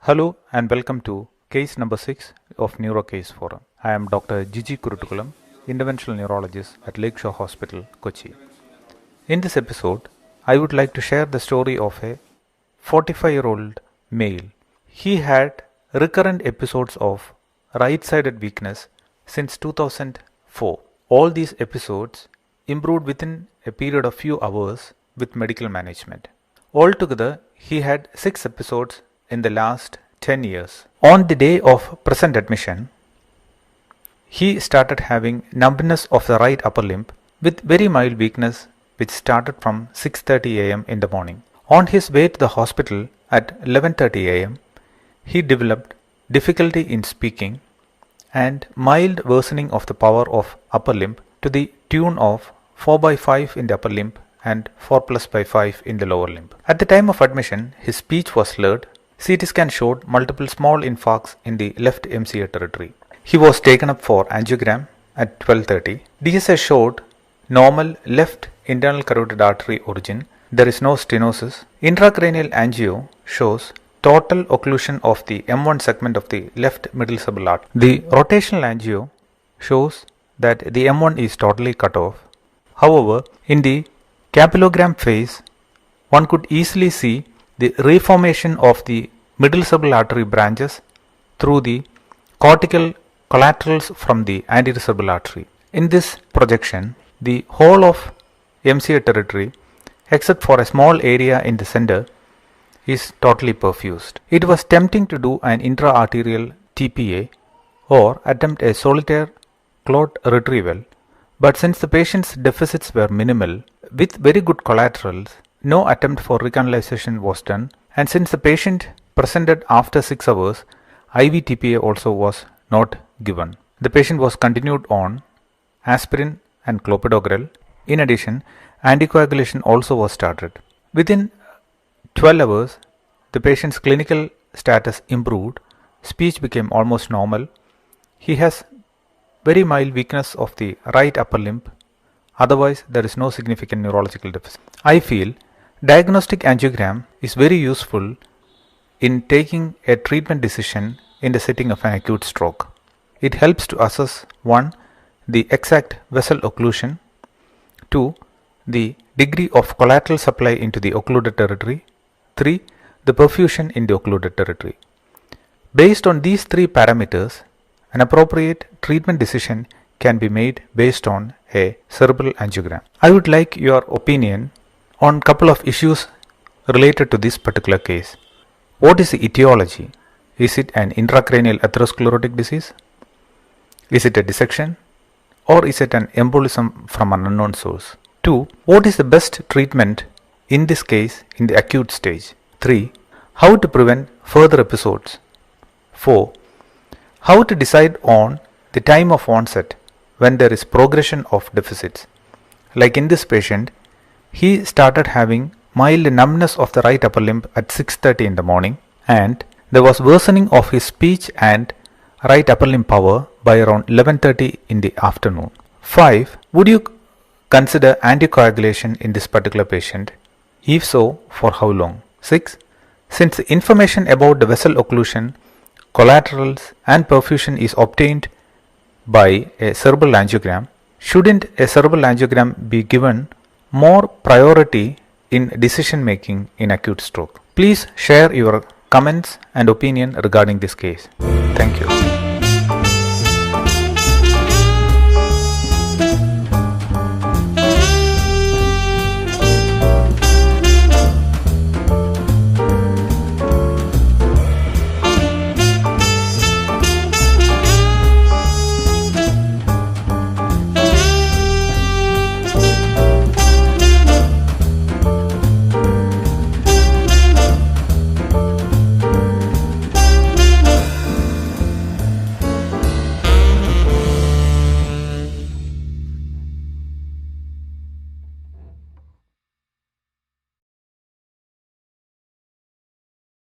Hello and welcome to case number 6 of NeuroCase Forum. I am Dr. Gigi Kurutukulam, interventional neurologist at Lakeshore Hospital, Kochi. In this episode, I would like to share the story of a 45-year-old male. He had recurrent episodes of right-sided weakness since 2004. All these episodes improved within a period of few hours with medical management. Altogether, he had 6 episodes in the last 10 years. On the day of present admission, he started having numbness of the right upper limb with very mild weakness which started from 6:30 am in the morning. On his way to the hospital at 11:30 am, he developed difficulty in speaking and mild worsening of the power of upper limb to the tune of 4/5 in the upper limb and 4+/5 in the lower limb. At the time of admission, his speech was slurred. CT scan showed multiple small infarcts in the left MCA territory. He was taken up for angiogram at 12:30. DSA showed normal left internal carotid artery origin. There is no stenosis. Intracranial angio shows total occlusion of the M1 segment of the left middle cerebral artery. The rotational angio shows that the M1 is totally cut off. However, in the capillogram phase, one could easily see the reformation of the middle cerebral artery branches through the cortical collaterals from the anterior cerebral artery. In this projection, the whole of MCA territory, except for a small area in the center, is totally perfused. It was tempting to do an intra-arterial TPA or attempt a solitaire clot retrieval, but since the patient's deficits were minimal, with very good collaterals, no attempt for recanalization was done, and since the patient presented after 6 hours, IV TPA also was not given. The patient was continued on aspirin and clopidogrel. In addition, anticoagulation also was started. Within 12 hours, the patient's clinical status improved, speech became almost normal. He has very mild weakness of the right upper limb. Otherwise, there is no significant neurological deficit. I feel diagnostic angiogram is very useful in taking a treatment decision in the setting of an acute stroke. It helps to assess 1. The exact vessel occlusion, 2. The degree of collateral supply into the occluded territory, 3. The perfusion in the occluded territory. Based on these 3 parameters, an appropriate treatment decision can be made based on a cerebral angiogram. I would like your opinion on a couple of issues related to this particular case. What is the etiology? Is it an intracranial atherosclerotic disease? Is it a dissection? Or is it an embolism from an unknown source? 2. What is the best treatment in this case in the acute stage? 3. How to prevent further episodes? 4. How to decide on the time of onset when there is progression of deficits? Like in this patient, he started having mild numbness of the right upper limb at 6:30 in the morning, and there was worsening of his speech and right upper limb power by around 11:30 in the afternoon. 5. Would you consider anticoagulation in this particular patient? If so, for how long? 6. Since the information about the vessel occlusion, collaterals and perfusion is obtained by a cerebral angiogram, shouldn't a cerebral angiogram be given more priority in decision making in acute stroke? Please share your comments and opinion regarding this case. Thank you.